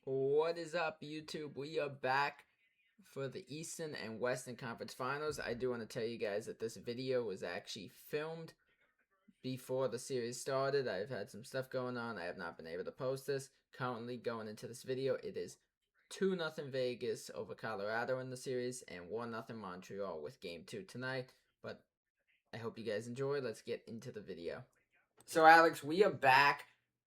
What is up, YouTube? We are back for the Eastern and Western Conference Finals. I do want to tell you guys that this video was actually filmed before the series started. I've had some stuff going on. I have not been able to post this. Currently going into this video, it is 2-0 Vegas over Colorado in the series and 1-0 Montreal with Game 2 tonight. But I hope you guys enjoy. Let's get into the video. So, Alex, we are back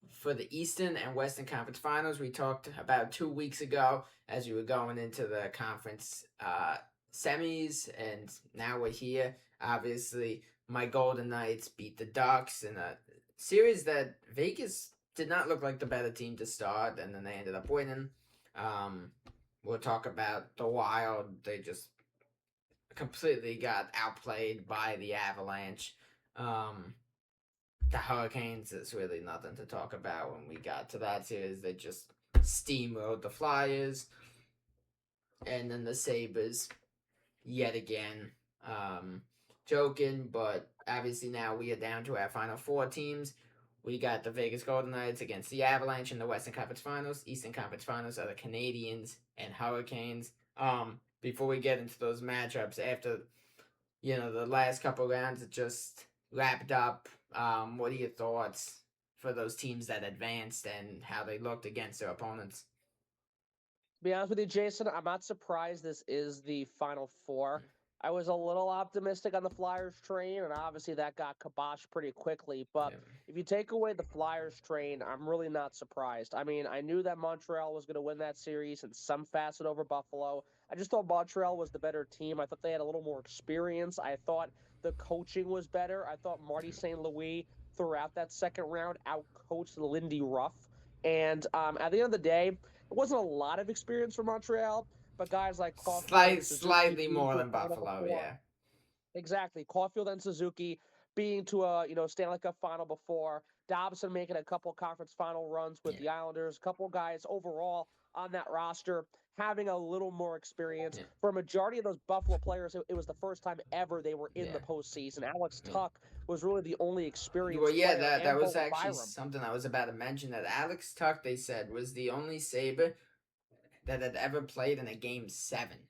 for the Eastern and Western Conference Finals. We talked about 2 weeks ago as we were going into the conference semis, and now we're here. Obviously, my Golden Knights beat the Ducks in a series that Vegas did not look like the better team to start, and then they ended up winning. We'll talk about the Wild. They just completely got outplayed by the Avalanche. The Hurricanes is really nothing to talk about when we got to that series. They just steamrolled the Flyers. And then the Sabres, yet again, joking, but obviously now we are down to our final four teams. We got the Vegas Golden Knights against the Avalanche in the Western Conference Finals. Eastern Conference Finals are the Canadiens and Hurricanes. Before we get into those matchups, after the last couple rounds, it just wrapped up. What are your thoughts for those teams that advanced and how they looked against their opponents? To be honest with you, Jason, I'm not surprised this is the Final Four. I was a little optimistic on the Flyers train, and obviously that got kiboshed pretty quickly. But Yeah. if you take away the Flyers train, I'm really not surprised. I mean, I knew that Montreal was going to win that series in some facet over Buffalo. I just thought Montreal was the better team. I thought they had a little more experience. I thought the coaching was better. I thought Marty St. Louis throughout that second round outcoached Lindy Ruff. And at the end of the day, it wasn't a lot of experience for Montreal, but guys like Caulfield and Suzuki Slightly being more to a than Final Buffalo, Four, yeah. exactly. Caulfield and Suzuki being to a Stanley Cup final before. Dobson making a couple conference final runs with Yeah. the Islanders. A couple guys overall on that roster having a little more experience. Yeah. For a majority of those Buffalo players, it was the first time ever they were in Yeah. the postseason. Alex Yeah. Tuck was really the only Well, experienced yeah, player, that and was Bowen actually Byram. something I was about to mention. That Alex Tuck, they said, was the only Sabre that had ever played in a game 7.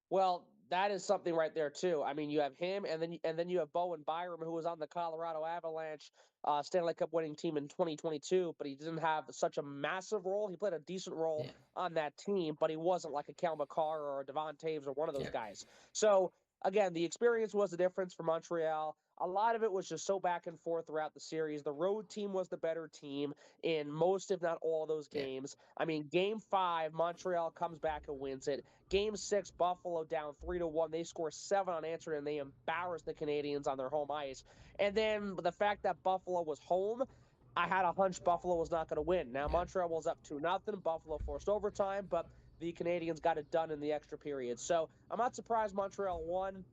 Well, that is something right there too. I mean, you have him, and then you have Bowen Byram, who was on the Colorado Avalanche Stanley Cup winning team in 2022, but he didn't have such a massive role. He played a decent role Yeah. on that team, but he wasn't like a Cal McCarr or a Devon Taves or one of those Yeah. guys. So again, the experience was the difference for Montreal. A lot of it was just so back and forth throughout the series. The road team was the better team in most, if not all, of those Yeah. games. I mean, Game 5, Montreal comes back and wins it. Game 6, Buffalo down 3-1. They score 7 unanswered, and they embarrass the Canadiens on their home ice. And then the fact that Buffalo was home, I had a hunch Buffalo was not going to win. Now Yeah. Montreal was up 2-0. Buffalo forced overtime, but the Canadiens got it done in the extra period. So I'm not surprised Montreal won.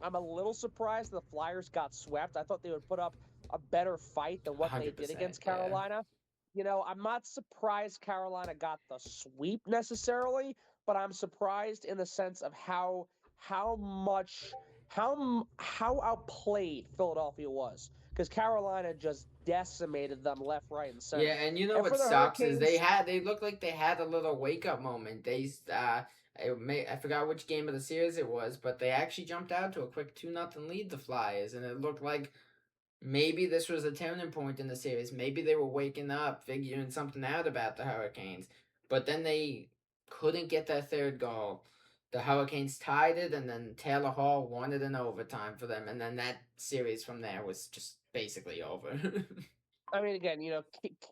I'm a little surprised the Flyers got swept. I thought they would put up a better fight than what they did 100%. against Yeah. Carolina. I'm not surprised Carolina got the sweep necessarily, but I'm surprised in the sense of how much how outplayed Philadelphia was, because Carolina just decimated them left, right, and Yeah, center. and you know And what for the sucks is Hurricanes, they looked like they had a little wake up moment. I forgot which game of the series it was, but they actually jumped out to a quick 2-0 lead, the Flyers, and it looked like maybe this was a turning point in the series. Maybe they were waking up, figuring something out about the Hurricanes. But then they couldn't get that third goal. The Hurricanes tied it, and then Taylor Hall won it in overtime for them. And then that series from there was just basically over. I mean, again,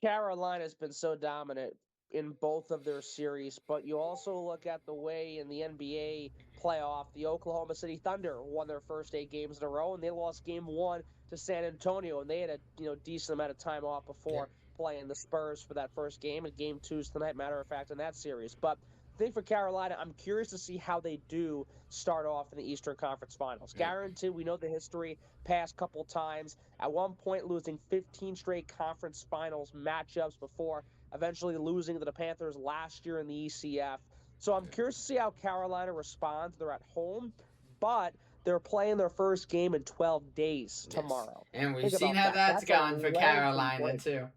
Carolina's been so dominant in both of their series, but you also look at the way in the NBA playoff, the Oklahoma City Thunder won their first 8 games in a row, and they lost game 1 to San Antonio, and they had a decent amount of time off Yeah. before playing the Spurs for that first game, and game 2's tonight, matter of fact, in that series. But I think for Carolina, I'm curious to see how they do start off in the Eastern Conference Finals. Yeah. Guaranteed, we know the history past couple times. At one point, losing 15 straight conference finals matchups before eventually losing to the Panthers last year in the ECF. So I'm curious to see how Carolina responds. They're at home, but they're playing their first game in 12 days Yes. tomorrow. And we've Think seen about how that. that's That's a gone for lengthy Carolina, break. too.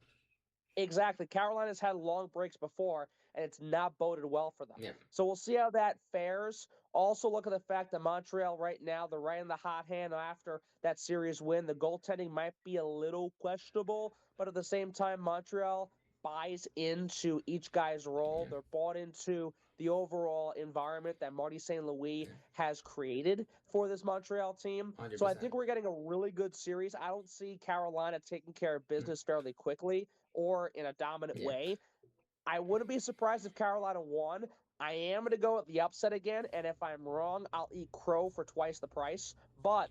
Exactly. Carolina's had long breaks before, and it's not boded well for them. Yeah, So we'll see how that fares. Also, look at the fact that Montreal right now, they're right in the hot hand after that series win. The goaltending might be a little questionable, but at the same time, Montreal buys into each guy's role. yeah, They're bought into the overall environment that Marty St. Louis yeah, has created for this Montreal team. So I 100%. think we're getting a really good series. I don't see Carolina taking care of Mm, business fairly quickly or in a dominant yeah, way. I wouldn't be surprised if Carolina won. I am going to go with the upset again, and if I'm wrong, I'll eat crow for twice the price. But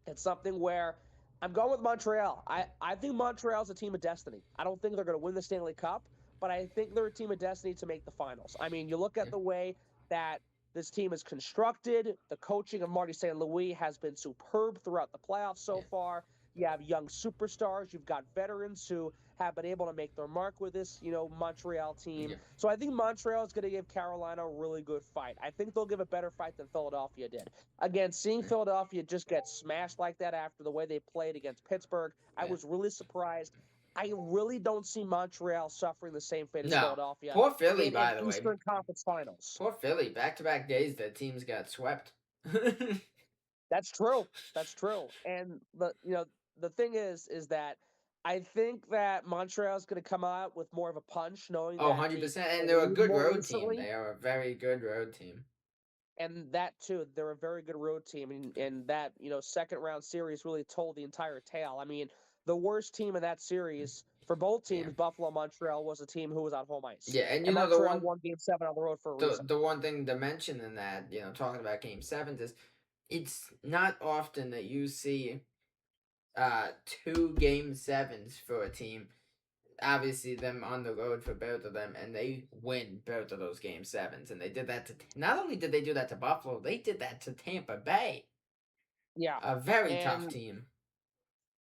it's something where I'm going with Montreal. I think Montreal's a team of destiny. I don't think they're going to win the Stanley Cup, but I think they're a team of destiny to make the finals. I mean, you look yeah, at the way that this team is constructed. The coaching of Marty St. Louis has been superb throughout the playoffs so yeah, far. You have young superstars. You've got veterans who have been able to make their mark with this, Montreal team. yeah, So I think Montreal is going to give Carolina a really good fight. I think they'll give a better fight than Philadelphia did. Again, seeing yeah, Philadelphia just get smashed like that after the way they played against Pittsburgh, I yeah. was really surprised. I really don't see Montreal suffering the same fate as No, Philadelphia poor Philly, in an by the way. Eastern Conference Finals. Poor Philly. Back-to-back days, their teams got swept. That's true. That's true. And the thing is that I think that Montreal is going to come out with more of a punch, knowing Oh, that they 100%. they And they're a lose good more road team. recently. They are a very good road team. And that too, they're a very good road team, and that second round series really told the entire tale. I mean, the worst team in that series for both Yeah. teams, Buffalo, Montreal, was a team who was on home ice, Yeah, and and the Montreal one won Game 7 on the road for a the reason. the one thing to mention in that, talking about game sevens is it's not often that you see two game sevens for a team. Obviously, them on the road for both of them, and they win both of those game sevens. And they did that to not only did they do that to Buffalo, they did that to Tampa Bay, Yeah, a very tough and team.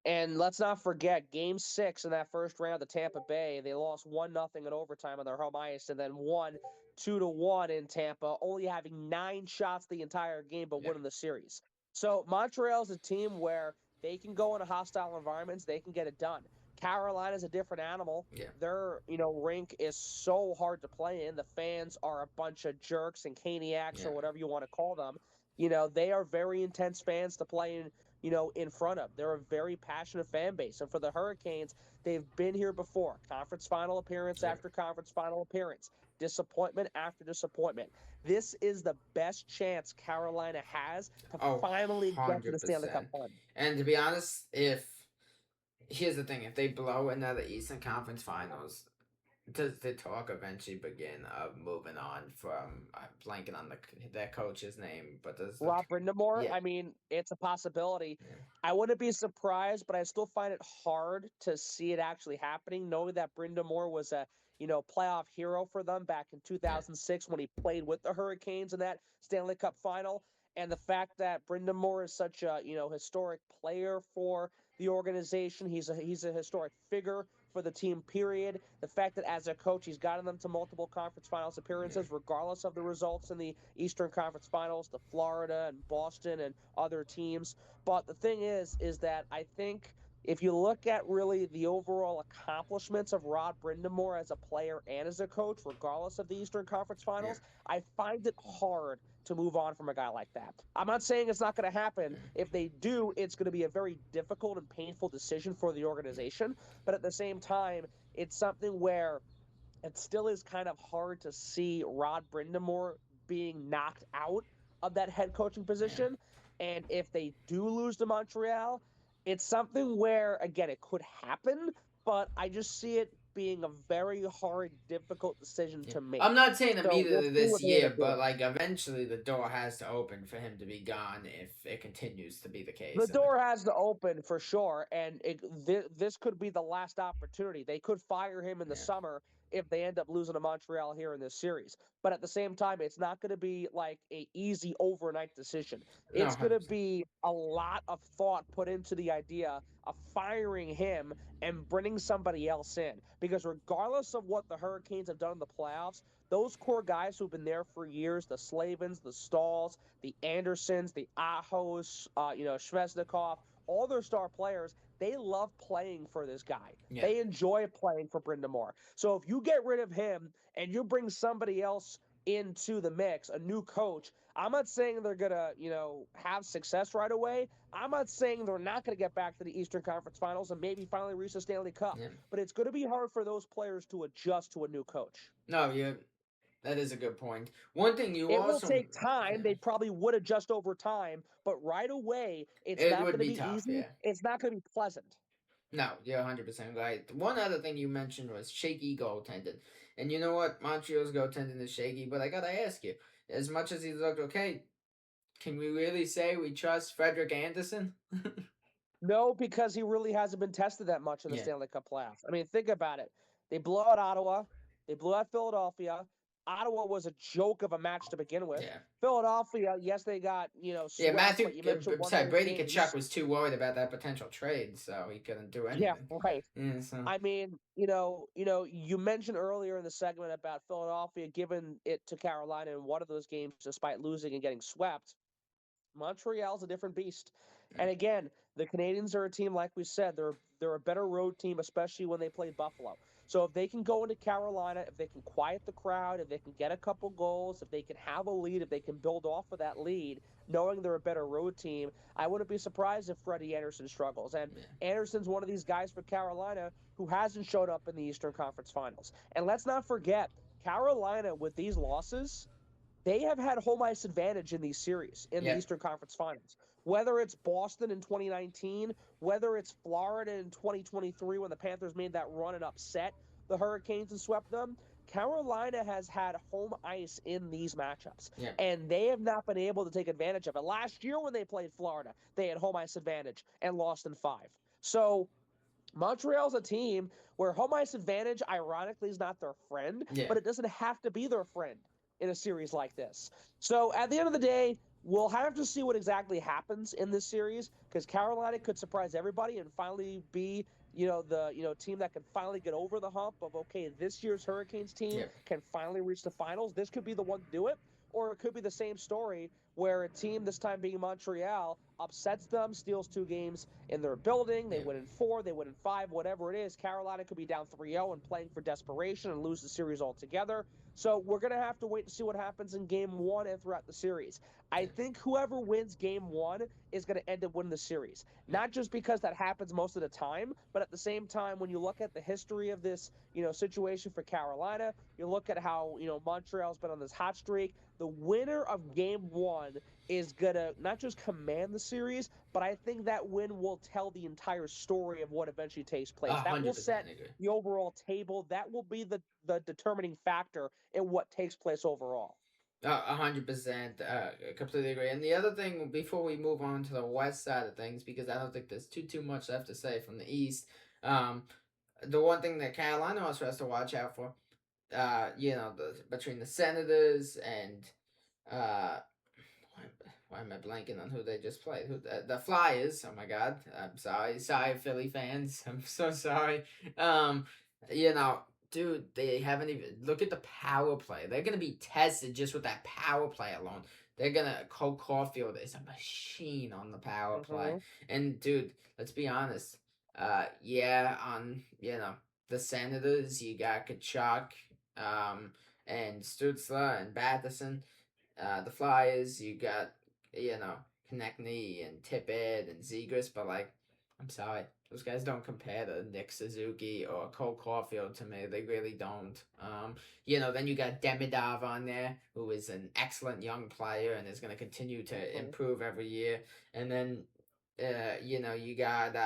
And let's not forget Game 6 in that first round of Tampa Bay. They lost 1-0 in overtime on their home ice, and then won 2-1 in Tampa, only having 9 shots the entire game, but Yeah, winning the series. So Montreal's a team where they can go into hostile environments, they can get it done. Carolina's a different animal. yeah, Their rink is so hard to play in. The fans are a bunch of jerks and caniacs yeah. or whatever you want to call them. They are very intense fans to play in front of. They're a very passionate fan base. And for the Hurricanes, they've been here before. Conference final appearance Yep. after conference final appearance. Disappointment after disappointment. This is the best chance Carolina has to Oh, finally get to the Stanley Cup 100%. final. And to be honest, if here's the thing, if they blow another Eastern Conference Finals, does the talk eventually begin of moving on from I'm blanking on their coach's name, but does the Rob Brindamore, yeah, I mean, it's a possibility. yeah, I wouldn't be surprised, but I still find it hard to see it actually happening, knowing that Brindamore was a playoff hero for them back in yeah, 2006 when he played with the Hurricanes in that Stanley Cup final, and the fact that Brindamore is such a historic player for the organization. He's a historic figure for the team, period. The fact that as a coach, he's gotten them to multiple conference finals yeah. appearances, regardless of the results in the Eastern Conference Finals, to Florida and Boston and other teams. But the thing is that I think if you look at really the overall accomplishments of Rod Brindamore as a player and as a coach, regardless of the Eastern Conference Yeah. Finals, I find it hard to move on from a guy like that. I'm not saying it's not going to happen. Yeah. If they do, it's going to be a very difficult and painful decision for the organization. But at the same time, it's something where it still is kind of hard to see Rod Brindamore being knocked out of that head coaching Yeah. position. And if they do lose to Montreal, it's something where, again, it could happen, but I just see it being a very hard, difficult decision Yeah. to I'm make. not saying So we'll immediately see this what they end year, up but doing. like eventually the door has to open for him to be gone if it continues to be the The case. And door has to open for sure, and this could be the last opportunity. They could fire him in the yeah, summer if they end up losing to Montreal here in this series. But at the same time, it's not going to be like a easy overnight decision. no, It's going to 100%. be a lot of thought put into the idea of firing him and bringing somebody else in. Because regardless of what the Hurricanes have done in the playoffs, those core guys who've been there for years, the Slavins, the Stalls, the Andersons, the Ahos, Shveznikov, all their star players, they love playing for this guy. Yeah. They enjoy playing for Brind'Amour. So if you get rid of him and you bring somebody else into the mix, a new coach, I'm not saying they're gonna, have success right away. I'm not saying they're not gonna get back to the Eastern Conference Finals and maybe finally reach the Stanley Cup. Yeah. But it's gonna be hard for those players to adjust to a new coach. No, yeah, that is a good point. One thing you It will also, take time. yeah, They probably would adjust over time, but right away, it's it not would going to be be tough. easy. Yeah. It's not going to be pleasant. No, you're 100% right. One other thing you mentioned was shaky goaltending. And you know what? Montreal's goaltending is shaky, but I gotta ask you, as much as he looked okay, can we really say we trust Frederick Anderson? No, because he really hasn't been tested that much in the Yeah, Stanley Cup playoffs. I mean, think about it. They blew out Ottawa. They blew out Philadelphia. Ottawa was a joke of a match to begin with. yeah. Philadelphia, yes, they got Yeah, swept, Matthew, but you mentioned one of sorry, those Brady Kachuk games. was too worried about that potential trade, so he couldn't do Yeah, anything. right. Yeah, so, I mean, you mentioned earlier in the segment about Philadelphia giving it to Carolina in one of those games despite losing and getting swept. Montreal's a different beast. yeah, And again, the Canadians are a team, like we said, they're a better road team, especially when they play Buffalo. So if they can go into Carolina, if they can quiet the crowd, if they can get a couple goals, if they can have a lead, if they can build off of that lead, knowing they're a better road team, I wouldn't be surprised if Freddie Anderson struggles. And yeah, Anderson's one of these guys for Carolina who hasn't showed up in the Eastern Conference Finals. And let's not forget, Carolina with these losses, they have had home ice advantage in these series in the yeah, Eastern Conference Finals. Whether it's Boston in 2019, whether it's Florida in 2023 when the Panthers made that run and upset the Hurricanes and swept them, Carolina has had home ice in these matchups, yeah, and they have not been able to take advantage of it. Last year when they played Florida, they had home ice advantage and lost in 5. So Montreal's a team where home ice advantage, ironically, is not their friend, yeah. but it doesn't have to be their friend in a series like this. So at the end of the day, we'll have to see what exactly happens in this series because Carolina could surprise everybody and finally be, the team that can finally get over the hump of okay, this year's Hurricanes team Yeah. can finally reach the finals. This could be the one to do it, or it could be the same story where a team, this time being Montreal, upsets them, steals 2 games in their building. They Yeah. win in 4, they win in 5, whatever it is. Carolina could be down 3-0 and playing for desperation and lose the series altogether. So we're going to have to wait to see what happens in game 1 and throughout the series. I Yeah. think whoever wins game 1 is going to end up winning the series. Yeah. Not just because that happens most of the time, but at the same time, when you look at the history of this, situation for Carolina, you look at how, Montreal's been on this hot streak. The winner of game 1 is going to not just command the series, but I think that win will tell the entire story of what eventually takes place. That will 100% set agree. the overall table. That will be the determining factor in what takes place overall. 100%, completely agree. And the other thing, before we move on to the west side of things, because I don't think there's too much left to say from the east. Um, the one thing that Carolina also has to watch out for, between the Senators and uh, why am I blanking on who they just played? The Flyers? Oh my God! I'm sorry, Philly fans. I'm so sorry. Um, dude, they haven't even look at the power play. They're gonna be tested just with that power play alone. Cole Caulfield is a machine on the power play, Mm-hmm. and dude, let's be honest. On the Senators, you got Kachuk, and Stutzler and Batherson. The Flyers, you got Konechny and Tippett and Zegras, but I'm sorry, those guys don't compare to Nick Suzuki or Cole Caulfield to me. They really don't. Then you got Demidov on there, who is an excellent young player and is going to continue to improve every year. And then, you got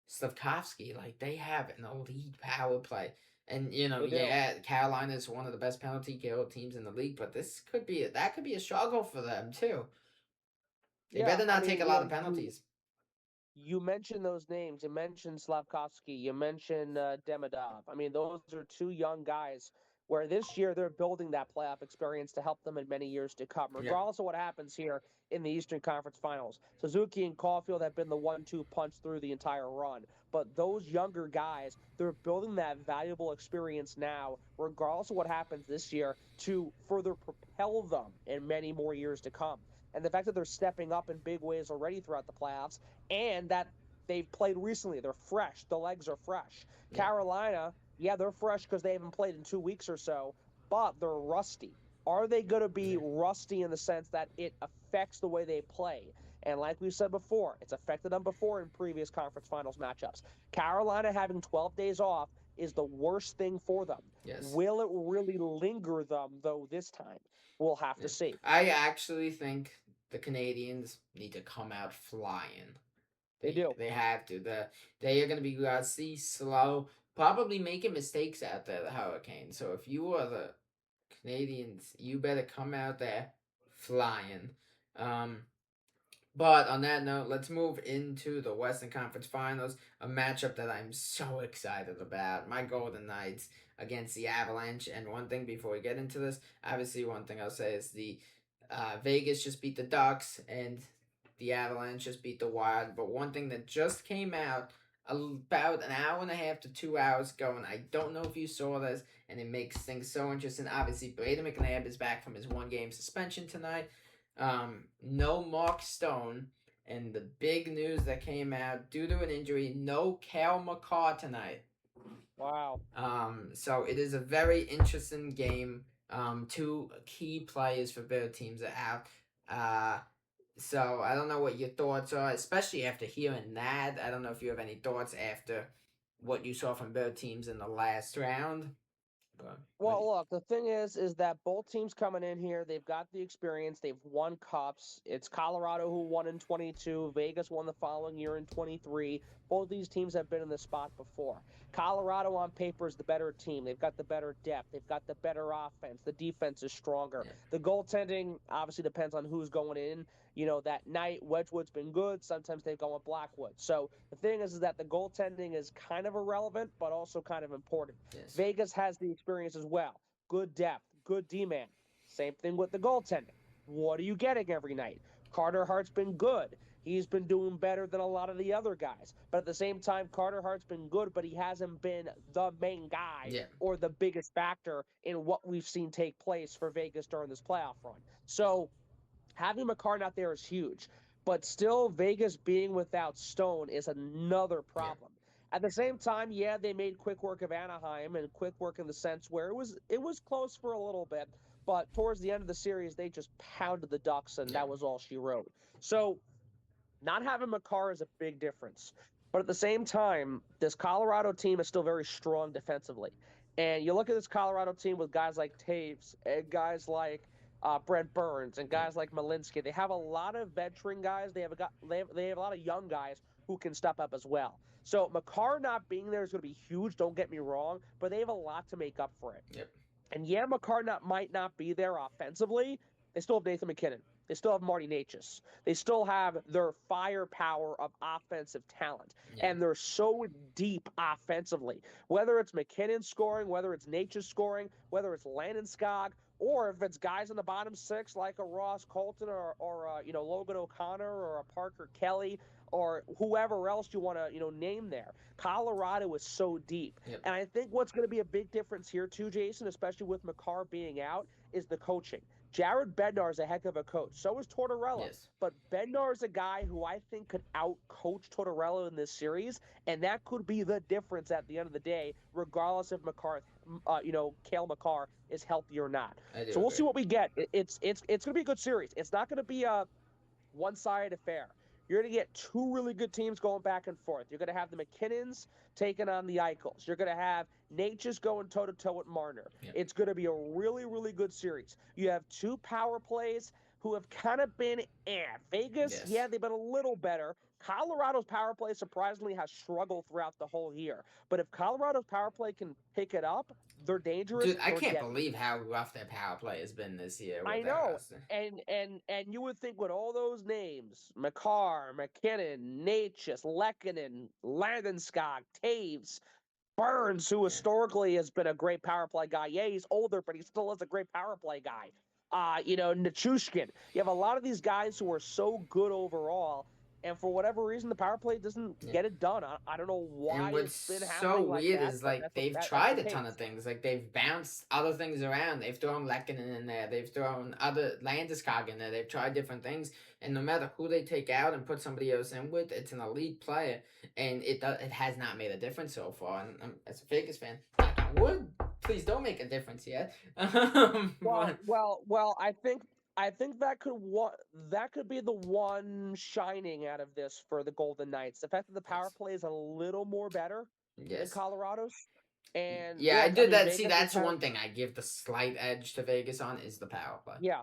Slavkovsky. Like they have an elite power play. And They do. Carolina is one of the best penalty kill teams in the league, but that could be a struggle for them too. They Yeah, better I not take mean, a lot of penalties. you mentioned those names. You mentioned Slavkovsky. You mentioned Demidov. I mean, those are 2 young guys where this year they're building that playoff experience to help them in many years to come, Yeah, regardless of what happens here in the Eastern Conference Finals. Suzuki and Caulfield have been the 1-2 punch through the entire run. But those younger guys, they're building that valuable experience now, regardless of what happens this year, to further propel them in many more years to come. And the fact that they're stepping up in big ways already throughout the playoffs and that They've played recently. They're fresh. The legs are fresh. Yeah. Carolina, yeah, they're fresh because they haven't played in 2 weeks or so, but they're rusty. Are they going to be Yeah. rusty in the sense that it affects the way they play? And like we said before, it's affected them before in previous conference finals matchups. Carolina having 12 days off is the worst thing for them. Yes. Will it really linger them, though, this time? We'll have Yeah. to see. I actually think the Canadians need to come out flying. They do. They have to. They are going to be rusty, slow, probably making mistakes out there. The Hurricanes. So if you are the Canadians, you better come out there flying. Um, but on that note, let's move into the Western Conference Finals, a matchup that I'm so excited about. My Golden Knights against the Avalanche. And one thing before we get into this, obviously, one thing I'll say is the Vegas just beat the Ducks and the Avalanche just beat the Wild. But one thing that just came out about an hour and a half to 2 hours ago, and I don't know if you saw this, and it makes things so interesting. Obviously, Braden McNabb is back from his 1 game suspension tonight. No Mark Stone, and the big news that came out due to an injury, no Cale Makar tonight. Wow. So it is a very interesting game. Two key players for both teams are out. So I don't know what your thoughts are, especially after hearing that. I don't know if you have any thoughts after what you saw from both teams in the last round. But Well, look, the thing is that both teams coming in here, they've got the experience. They've won cups. It's Colorado who won in 22. Vegas won the following year in 23. Both these teams have been in this spot before. Colorado on paper is the better team. They've got the better depth. They've got the better offense. The defense is stronger. yeah. The goaltending obviously depends on who's going in. That night, Wedgwood's been good. Sometimes they go with Blackwood. So the thing is that the goaltending is kind of irrelevant, but also kind of important. Yes. Vegas has the experience as well. Good depth, good D-man. Same thing with the goaltending. What are you getting every night? Carter Hart's been good. He's been doing better than a lot of the other guys. But at the same time, Carter Hart's been good, but he hasn't been the main guy or the biggest factor in what we've seen take place for Vegas during this playoff run. So having McCarr out there is huge. But still, Vegas being without Stone is another problem. At the same time, yeah, they made quick work of Anaheim, and quick work in the sense where it was close for a little bit, but towards the end of the series, they just pounded the Ducks, and that was all she wrote. So not having McCarr is a big difference. But at the same time, this Colorado team is still very strong defensively. And you look at this Colorado team with guys like Taves and guys like Brent Burns and guys like Malinsky. They have a lot of veteran guys. They have a lot of young guys who can step up as well. So McCarr not being there is going to be huge. Don't get me wrong, but they have a lot to make up for it. Yep. And yeah, McCarr might not be there offensively. They still have Nathan McKinnon. They still have Marty Necas. They still have their firepower of offensive talent. Yeah. And they're so deep offensively. Whether it's McKinnon scoring, whether it's Necas scoring, whether it's Landeskog, or if it's guys in the bottom six like a Ross Colton or Logan O'Connor or a Parker Kelly or whoever else you want to name there. Colorado is so deep. Yep. And I think what's going to be a big difference here too, Jason, especially with McCarr being out, is the coaching. Jared Bednar is a heck of a coach. So is Tortorella. Yes. But Bednar is a guy who I think could out-coach Tortorella in this series, and that could be the difference at the end of the day, regardless if Cale Makar is healthy or not. So we'll see what we get. It's going to be a good series. It's not going to be a one-sided affair. You're going to get two really good teams going back and forth. You're going to have the McKinnons taking on the Eichels. You're going to have Natchez going toe-to-toe with Marner. Yep. It's going to be a really, really good series. You have two power plays who have kind of been Vegas, yeah, they've been a little better. Colorado's power play, surprisingly, has struggled throughout the whole year. But if Colorado's power play can pick it up, they're dangerous. Dude, I can't believe how rough their power play has been this year. I know, and you would think with all those names, Makar, McKinnon, Necas, Lehkonen, Landeskog, Taves, Burns, who historically has been a great power play guy. Yeah, he's older, but he still is a great power play guy. Nichushkin. You have a lot of these guys who are so good overall, and for whatever reason, the power play doesn't Yeah. get it done. I don't know And why what's it's been so happening like weird that, is but like they've that's tried the a ton of case. things. Like they've bounced other things around. They've thrown Lekkinen in there. They've thrown other Landeskog in there. They've tried different things, and no matter who they take out and put somebody else in with, it's an elite player, and it has not made a difference so far. And as a Vegas fan, knock on wood, please don't make a difference yet. Well, But well, well. I think that could be the one shining out of this for the Golden Knights. The fact that the power yes, play is a little more better than yes. Colorado's. And Yeah, I look, I did mean, that. See, Vegas has that's had one thing I give the slight edge to Vegas on is the power play. yeah,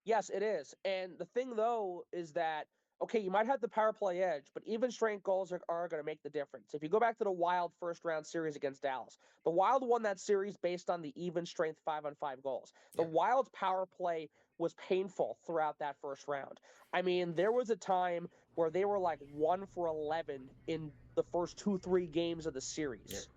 yes, it is. And the thing though is that okay, you might have the power play edge, but even strength goals are going to make the difference. If you go back to the Wild first round series against Dallas, the Wild won that series based on the even strength 5-on-5 goals. The Yep. Wild's power play was painful throughout that first round. I mean, there was a time where they were like 1 for 11 in the first 2-3 games of the Yep. series,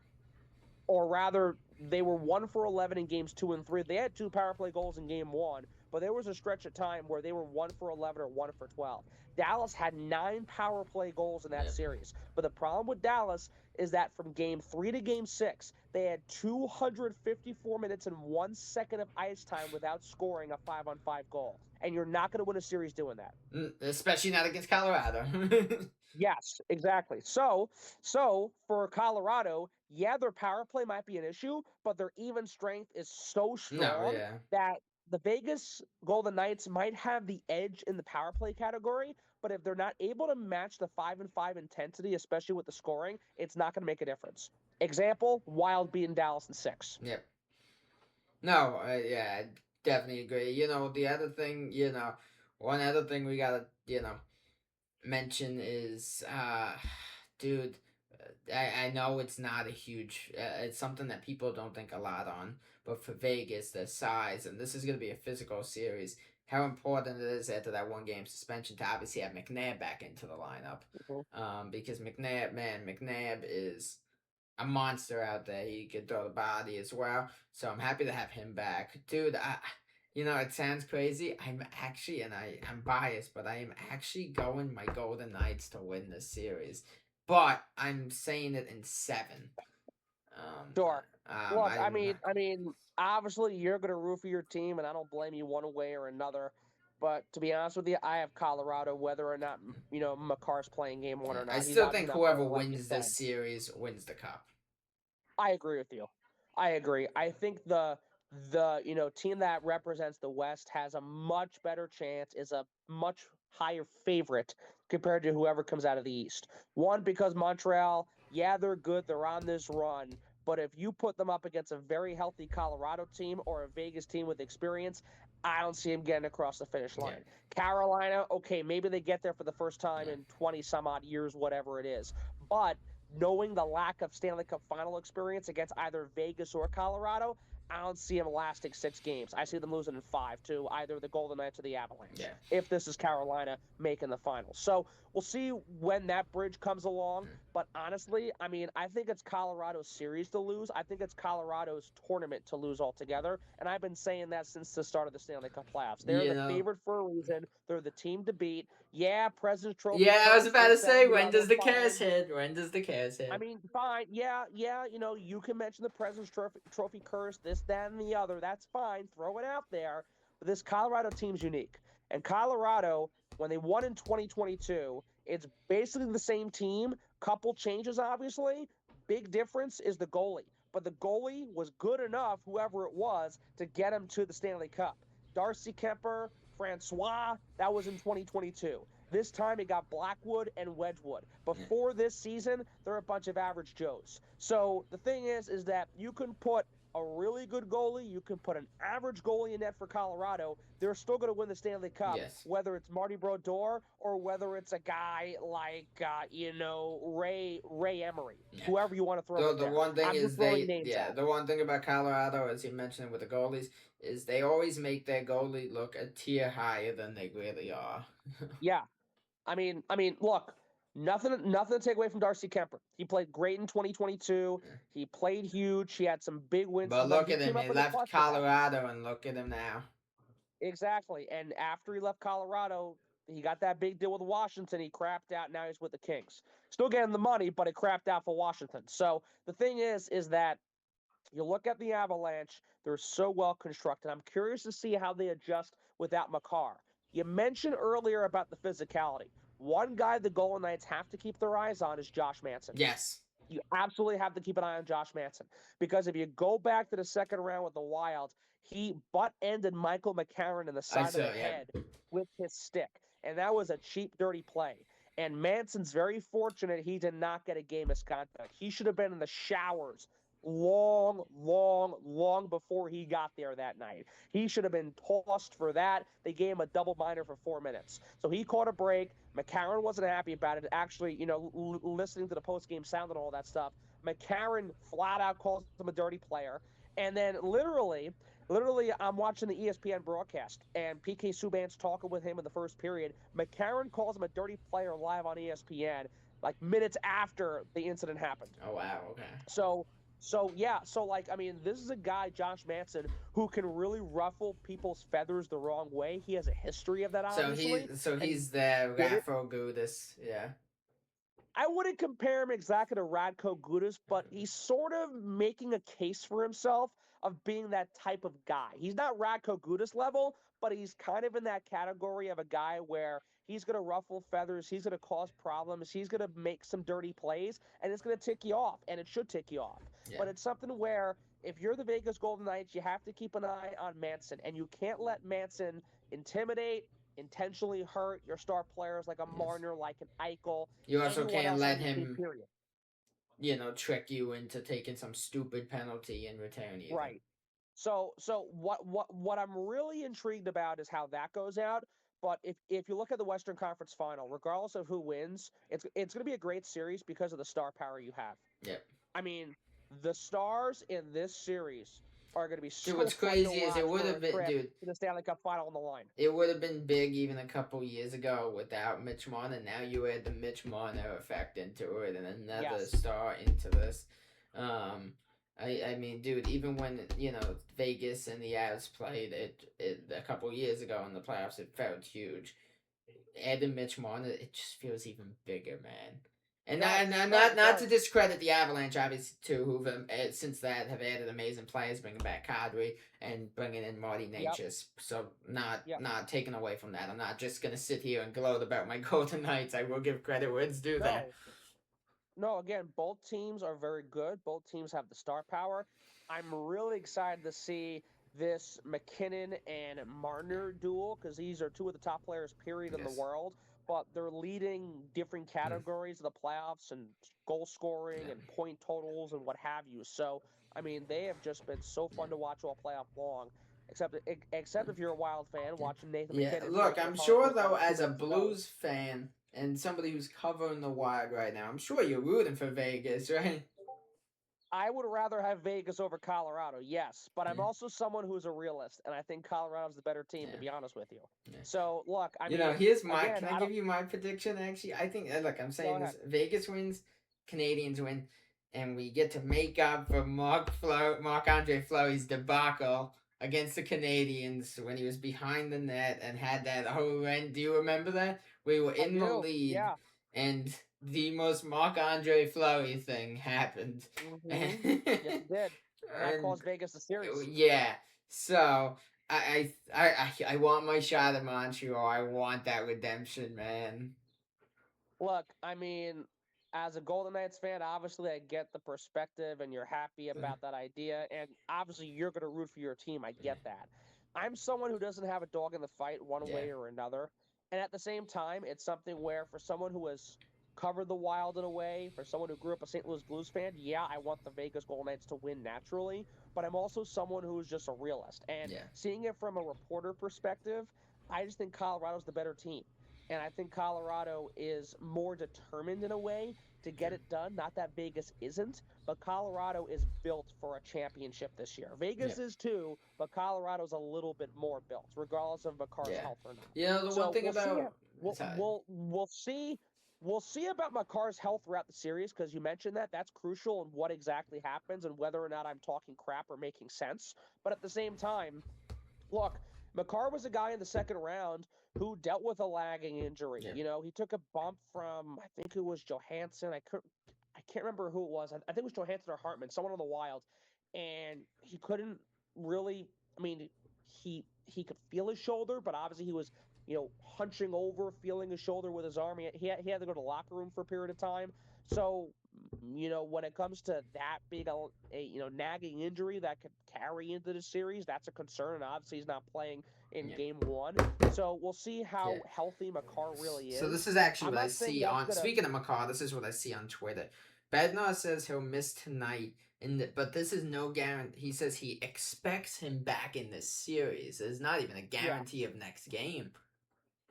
or rather, they were 1 for 11 in games 2 and 3. They had 2 power play goals in game one, but there was a stretch of time where they were 1 for 11 or 1 for 12. Dallas had 9 power play goals in that Yep. series. But the problem with Dallas is that from game 3 to game 6, they had 254 minutes and 1 second of ice time without scoring a 5-on-5 goal. And you're not going to win a series doing that. Especially not against Colorado. Yes, exactly. So for Colorado, yeah, their power play might be an issue, but their even strength is so No, strong yeah. that the Vegas Golden Knights might have the edge in the power play category, but if they're not able to match the 5-and-5 intensity, especially with the scoring, it's not going to make a difference. Example, Wild beating Dallas in 6. Yep. No, yeah, I definitely agree. The other thing, one other thing we gotta, mention is, dude, I know it's not a huge, it's something that people don't think a lot on, but for Vegas, the size, and this is going to be a physical series, how important it is after that 1 game suspension to obviously have McNabb back into the lineup. Mhm. Because McNabb is a monster out there. He could throw the body as well. So I'm happy to have him back. Dude, it sounds crazy. I'm biased, but I am actually going my Golden Knights to win this series. But I'm saying it in 7. Sure. Look, I I'm mean, I mean, obviously you're going to root for your team, and I don't blame you one way or another. But to be honest with you, I have Colorado, whether or not Makar's playing game one or I not. He's still obviously think not whoever playing like you wins said. this series wins the cup. I agree with you. I agree. I think the team that represents the West has a much better chance, is a much higher favorite compared to whoever comes out of the East. One, because Montreal, yeah, they're good, they're on this run, but if you put them up against a very healthy Colorado team or a Vegas team with experience, I don't see them getting across the finish Yeah, line. Carolina, okay, maybe they get there for the first time yeah, in 20 some odd years, whatever it is. But knowing the lack of Stanley Cup final experience against either Vegas or Colorado, I don't see them lasting 6 games. I see them losing in 5 to either the Golden Knights or the Avalanche, yeah. if this is Carolina making the finals. So we'll see when that bridge comes along. But honestly, I mean, I think it's Colorado's series to lose. I think it's Colorado's tournament to lose altogether. And I've been saying that since the start of the Stanley Cup playoffs. They're You the know, favorite for a reason. They're the team to beat. Yeah, President's Trophy yeah. I was curse, about to this, that, say, and the when other. does the Fine. chaos hit? When does the chaos I hit? mean, fine. Yeah, yeah. You can mention the President's Trophy curse, this, that, and the other. That's fine. Throw it out there. But this Colorado team's unique. And Colorado, when they won in 2022, it's basically the same team. Couple changes, obviously. Big difference is the goalie. But the goalie was good enough, whoever it was, to get him to the Stanley Cup. Darcy Kemper, Francois, that was in 2022. This time it got Blackwood and Wedgwood. Yeah. Before this season, they're a bunch of average Joes. So the thing is that you can put a really good goalie, you can put an average goalie in net for Colorado. They're still going to win the Stanley Cup, Yes. whether it's Marty Brodeur or whether it's a guy like Ray Emery, Yeah. whoever you want to throw So in the there. one thing I'm is just throwing names out. the one thing about Colorado, as you mentioned with the goalies, is they always make their goalie look a tier higher than they really are. Yeah, I mean, look, nothing to take away from Darcy Kemper. He played great in 2022. He played huge. He had some big wins, But but look he at him, came he up in the left clutch with that. Colorado, and look at him now. Exactly. And after he left Colorado, He got that big deal with Washington. He crapped out. Now he's with the Kings. Still getting the money, but it crapped out for Washington. So the thing is that you look at the Avalanche, they're so well constructed. I'm curious to see how they adjust without Makar. You mentioned earlier about the physicality. One guy the Golden Knights have to keep their eyes on is Josh Manson. Yes. You absolutely have to keep an eye on Josh Manson because if you go back to the second round with the Wild, he butt-ended Michael McCarron in the I side of saw, the yeah. head with his stick, and that was a cheap, dirty play. And Manson's very fortunate he did not get a game misconduct. He should have been in the showers long before he got there that night. He should have been tossed for that. They gave him a double minor for 4 minutes. So he caught a break. McCarron wasn't happy about it. Actually, listening to the post-game sound and all that stuff, McCarron flat out calls him a dirty player. And then literally, I'm watching the ESPN broadcast, and PK Subban's talking with him in the first period. McCarron calls him a dirty player live on ESPN, like minutes after the incident happened. Oh, wow, okay. So this is a guy, Josh Manson, who can really ruffle people's feathers the wrong way. He has a history of that, obviously. He's the Raffo Gudis, yeah. I wouldn't compare him exactly to Radko Gudas, but he's sort of making a case for himself of being that type of guy. He's not Radko Gudas level, but he's kind of in that category of a guy where he's going to ruffle feathers, he's going to cause problems, he's going to make some dirty plays, and it's going to tick you off, and it should tick you off. Yeah. But it's something where if you're the Vegas Golden Knights, you have to keep an eye on Manson, and you can't let Manson intimidate, intentionally hurt your star players like a Marner, like an Eichel. You also can't let him, period. Trick you into taking some stupid penalty in return either. Right. So what I'm really intrigued about is how that goes out. But if you look at the Western Conference Final, regardless of who wins, it's going to be a great series because of the star power you have. Yep. I mean, the stars in this series are going to be so. Dude, what's crazy is it would have been, to the Stanley Cup Final on the line. It would have been big even a couple years ago without Mitch Marner. Now you add the Mitch Marner effect into it and another star into this. I mean, dude, even when Vegas and the Avs played it a couple years ago in the playoffs, it felt huge. Adding Mitch Marner, it just feels even bigger, man. And not to discredit the Avalanche, obviously, too, who've since that have added amazing players, bringing back Kadri and bringing in Marty Necas. Yep. So not taken away from that. I'm not just gonna sit here and gloat about my Golden Knights. I will give credit where it's due there. No, again, both teams are very good. Both teams have the star power. I'm really excited to see this McKinnon and Marner duel because these are two of the top players, period, in the world. But they're leading different categories of the playoffs and goal scoring and point totals and what have you. So, I mean, they have just been so fun to watch all playoff long. Except if you're a Wild fan watching Nathan McKinnon. Look, I'm sure, though, as a Blues fan and somebody who's covering the Wild right now, I'm sure you're rooting for Vegas, right? I would rather have Vegas over Colorado, yes. But I'm also someone who's a realist, and I think Colorado's the better team, to be honest with you. Yeah. So, look, I mean... here's my... Can I give you my prediction, actually? I think... Look, I'm saying this. Vegas wins, Canadians win, and we get to make up for Marc-Andre Fleury's debacle against the Canadians when he was behind the net and had that whole end. Do you remember that? We were in the lead, and the most Marc-Andre Fleury thing happened. Yes, it did. That caused Vegas the series. Yeah. So I want my shot at Montreal. I want that redemption, man. Look, I mean, as a Golden Knights fan, obviously I get the perspective and you're happy about that idea. And obviously you're going to root for your team. I get that. I'm someone who doesn't have a dog in the fight one way or another. And at the same time, it's something where for someone who has covered the Wild in a way, for someone who grew up a St. Louis Blues fan, I want the Vegas Golden Knights to win naturally. But I'm also someone who's just a realist. And seeing it from a reporter perspective, I just think Colorado's the better team. And I think Colorado is more determined in a way to get it done. Not that Vegas isn't, but Colorado is built for a championship this year. Vegas is too, but Colorado's a little bit more built, regardless of Makar's health or not. One thing about... We'll see about Makar's health throughout the series because you mentioned that. That's crucial in what exactly happens and whether or not I'm talking crap or making sense. But at the same time, look, Makar was a guy in the second round who dealt with a lagging injury. Yeah. You know, he took a bump from I think it was Johansson. I can't remember who it was. I think it was Johansson or Hartman, someone on the Wild, and he couldn't really. I mean, he could feel his shoulder, but obviously he was hunching over, feeling his shoulder with his arm. He had to go to the locker room for a period of time. So when it comes to that big a nagging injury that could carry into the series, that's a concern. And obviously he's not playing in Yeah. game one. So we'll see Yeah. how healthy Makar really So is. this is actually I'm what I not saying see that's on. gonna. Speaking of McCall, this is what I see on Twitter. Bednar says he'll miss tonight, but this is no guarantee. He says he expects him back in this series. There's not even a Yeah. guarantee of next game.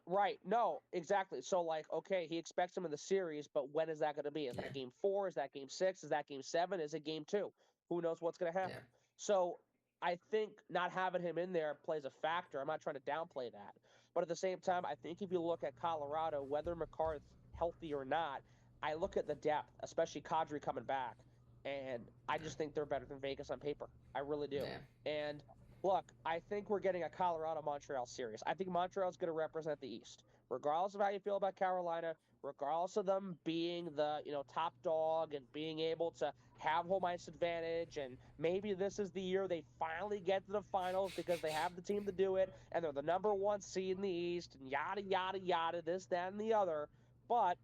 Right. No, exactly. So, like, okay, he expects him in the series, but when is that going to be? Is Yeah. that game 4? Is that game 6? Is that game 7? Is it game 2? Who knows what's going to happen? Yeah. So, I think not having him in there plays a factor. I'm not trying to downplay that. But at the same time, I think if you look at Colorado, whether McCarr is healthy or not, I look at the depth, especially Kadri coming back, and I just think they're better than Vegas on paper. I really do. Yeah. And look, I think we're getting a Colorado Montreal series. I think Montreal's going to represent the East, regardless of how you feel about Carolina, regardless of them being the top dog and being able to have home ice advantage. And maybe this is the year they finally get to the finals because they have the team to do it, and they're the number one seed in the East, and yada yada yada, this, that, and the other. But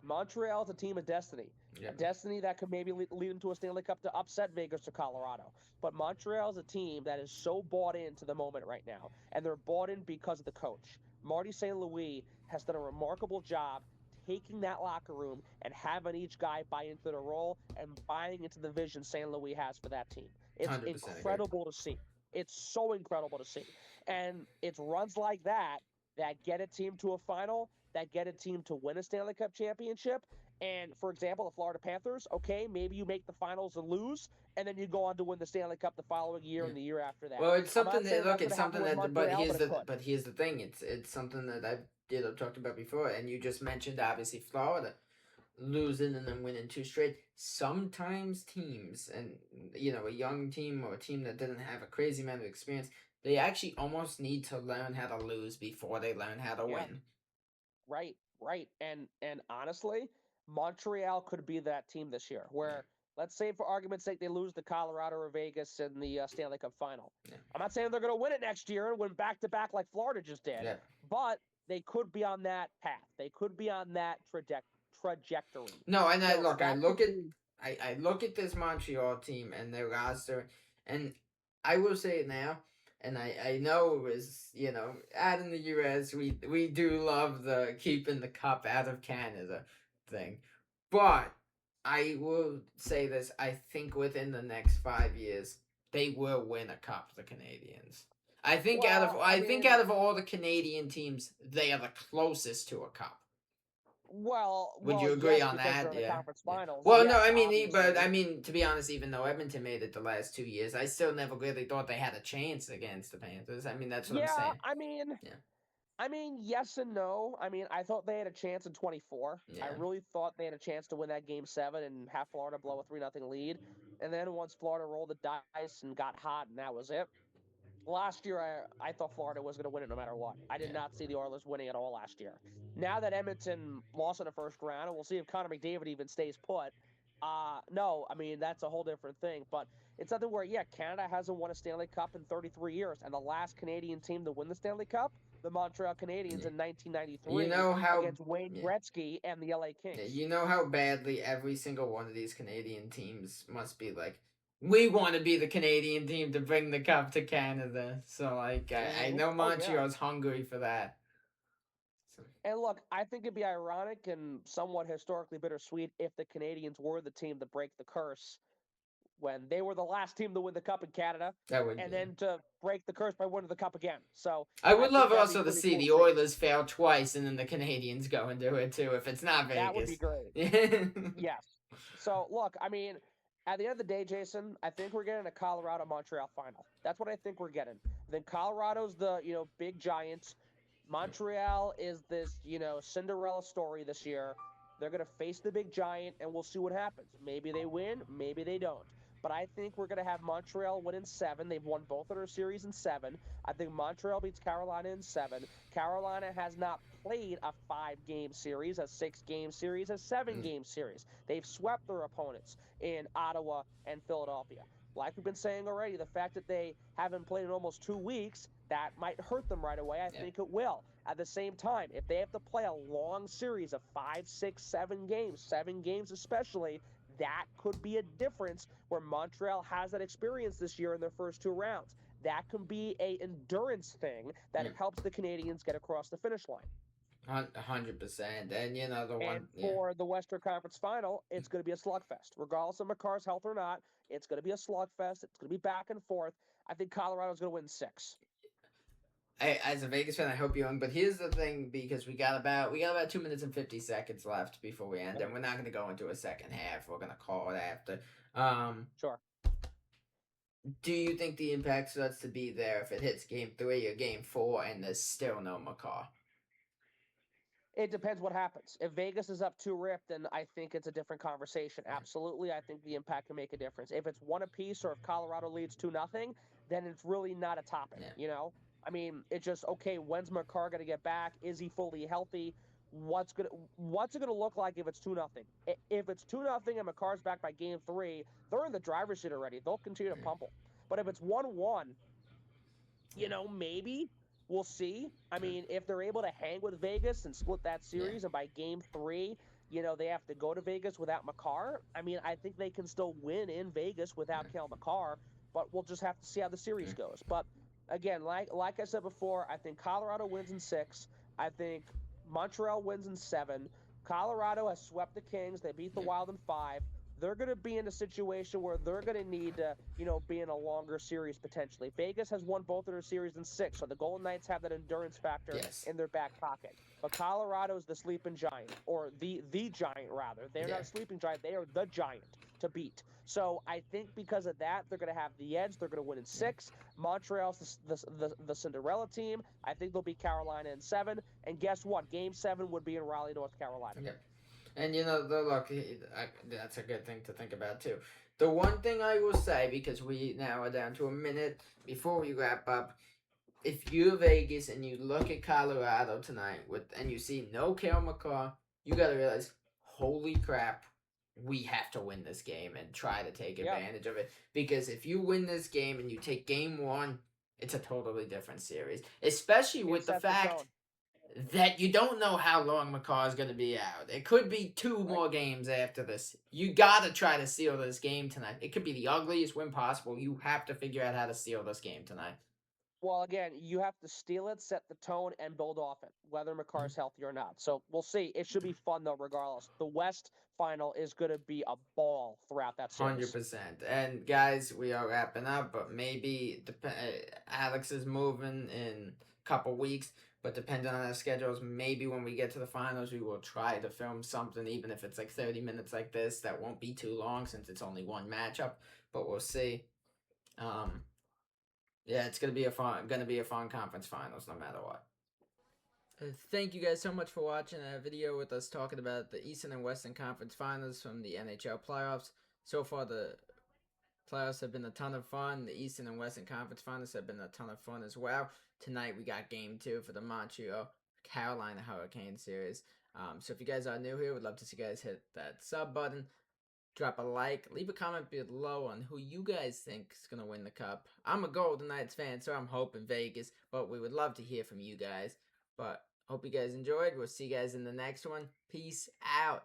Montreal is a team of destiny. Yeah. A destiny that could maybe lead into a Stanley Cup to upset Vegas or Colorado. But Montreal is a team that is so bought into the moment right now, and they're bought in because of the coach. Marty St. Louis has done a remarkable job taking that locker room and having each guy buy into their role and buying into the vision St. Louis has for that team. It's 100% agree. incredible to see. It's so incredible to see. And it's runs like that that get a team to a final, that get a team to win a Stanley Cup championship. And for example, the Florida Panthers, okay, maybe you make the finals and lose, and then you go on to win the Stanley Cup the following year Yeah. and the year after that. Well, it's I'm something not saying that look. that's It's going to happen something with that. Montreal, but it could. But here's the thing. It's something that I've talked about before, and you just mentioned obviously Florida losing and then winning 2 straight. Sometimes teams, and a young team or a team that didn't have a crazy amount of experience, they actually almost need to learn how to lose before they learn how to win. Right, right. And honestly, Montreal could be that team this year where let's say for argument's sake they lose to Colorado or Vegas in the Stanley Cup final. Yeah. I'm not saying they're going to win it next year and win back to back like Florida just did, Yeah. but they could be on that path. They could be on that trajectory. No, and So I that look could at be I look at this Montreal team and their roster, and I will say it now, and I know it was out in the U.S. we do love the keeping the cup out of Canada thing, but I will say this: I think within the next 5 years they will win a cup. The Canadians. I think out of all the Canadian teams, they are the closest to a cup. Would you agree yes, on because that? they're in the Yeah. conference finals. Well, no, Yes, I mean, but obviously. I mean, to be honest, even though Edmonton made it the last 2 years, I still never really thought they had a chance against the Panthers. I mean, that's what I'm Yeah, saying. Yeah. I mean, yes and no. I mean, I thought they had a chance in 24. I Yeah. really thought they had a chance to win that game 7 and have Florida blow a 3-0 lead. And then once Florida rolled the dice and got hot, and that was it. Last year, I thought Florida was going to win it no matter what. I did Yeah. not see the Oilers winning at all last year. Now that Edmonton lost in the first round, and we'll see if Connor McDavid even stays put. No, I mean, that's a whole different thing. But it's something where, yeah, Canada hasn't won a Stanley Cup in 33 years. And the last Canadian team to win the Stanley Cup, the Montreal Canadiens Yeah. in You 1993 know how. against Wayne Yeah. Gretzky and the LA Yeah. Kings. You know how badly every single one of these Canadian teams must be like. We want to be the Canadian team to bring the cup to Canada. So, like, I know Oh, yeah. Montreal's hungry for that. So. And look, I think it'd be ironic and somewhat historically bittersweet if the Canadians were the team to break the curse when they were the last team to win the cup in Canada, That would and be. then to break the curse by winning the cup again. So I I would think love that'd be also to pretty see cool to the see. Oilers fail twice and then the Canadians go and do it too if it's not That would be Vegas. great. Yeah. Yes. So look, I mean, at the end of the day, Jason, I think we're getting a Colorado Montreal final. That's what I think we're getting. Then Colorado's the big giants. Montreal is this Cinderella story this year. They're gonna face the big giant, and we'll see what happens. Maybe they win, maybe they don't. but I think we're going to have Montreal win in 7. They've won both of their series in 7. I think Montreal beats Carolina in 7. Carolina has not played a 5-game series, a 6-game series, a 7-game series. They've swept their opponents in Ottawa and Philadelphia. Like we've been saying already, the fact that they haven't played in almost 2 weeks, that might hurt them right away. I think it will. At the same time, if they have to play a long series of 5, 6, 7 games, 7 games especially, that could be a difference where Montreal has that experience this year in their first 2 rounds. That can be a endurance thing that helps the Canadians get across the finish line. 100%. And you know the one, And for the Western Conference Final, it's going to be a slugfest. Regardless of Makar's health or not, it's going to be a slugfest. It's going to be back and forth. I think Colorado's going to win 6. As a Vegas fan, I hope you win. But here's the thing, because we got about 2 minutes and 50 seconds left before we end, and we're not going to go into a second half. We're going to call it after. Sure. Do you think the impact starts to be there if it hits Game 3 or Game 4 and there's still no Makar? It depends what happens. If Vegas is up 2-rip, then I think it's a different conversation. Absolutely, I think the impact can make a difference. If it's 1 apiece or if Colorado leads 2-0, then it's really not a topic. You know, I mean, it's just okay. When's Makar going to get back? Is he fully healthy? What's it gonna look like if it's 2-0? If it's 2-0 and Makar's back by Game 3, they're in the driver's seat already. They'll continue to pummel. But if it's 1-1, you know, maybe we'll see. I mean, if they're able to hang with Vegas and split that series, and by Game 3, you know, they have to go to Vegas without Makar, I mean, I think they can still win in Vegas without Cale Makar, but we'll just have to see how the series goes. But again, like I said before, I think Colorado wins in 6. I think Montreal wins in 7. Colorado has swept the Kings. They beat the Wild in 5. They're going to be in a situation where they're going to need to, you know, be in a longer series potentially. Vegas has won both of their series in 6, so the Golden Knights have that endurance factor in their back pocket. But Colorado's the sleeping giant, or the giant, rather. They're not a sleeping giant. They are the giant to beat. So I think because of that, they're going to have the edge. They're going to win in 6. Montreal's the Cinderella team. I think they'll beat Carolina in 7. And guess what? Game 7 would be in Raleigh, North Carolina. And you know, that's a good thing to think about too. The one thing I will say, because we now are down to a minute before we wrap up, if you're Vegas and you look at Colorado tonight and you see no Cale Makar, you got to realize, holy crap, we have to win this game and try to take advantage of it. Because if you win this game and you take Game 1, it's a totally different series. Especially with the fact that you don't know how long Makar is going to be out. It could be 2 more games after this. You got to try to seal this game tonight. It could be the ugliest win possible. You have to figure out how to seal this game tonight. Well, again, you have to steal it, set the tone, and build off it, whether Makar's healthy or not. So we'll see. It should be fun, though, regardless. The West final is going to be a ball throughout that series. 100%. And, guys, we are wrapping up, but maybe Alex is moving in a couple weeks. But depending on our schedules, maybe when we get to the finals, we will try to film something, even if it's like 30 minutes like this. That won't be too long since it's only one matchup, but we'll see. Yeah, it's gonna be a fun conference finals no matter what. Thank you guys so much for watching a video with us talking about the Eastern and Western Conference Finals from the NHL playoffs. So far, the playoffs have been a ton of fun. The Eastern and Western Conference Finals have been a ton of fun as well. Tonight we got Game 2 for the Montreal Carolina Hurricane series. So if you guys are new here, we'd love to see you guys hit that sub button, drop a like, leave a comment below on who you guys think is going to win the cup. I'm a Golden Knights fan, so I'm hoping Vegas, but we would love to hear from you guys. But hope you guys enjoyed. We'll see you guys in the next one. Peace out.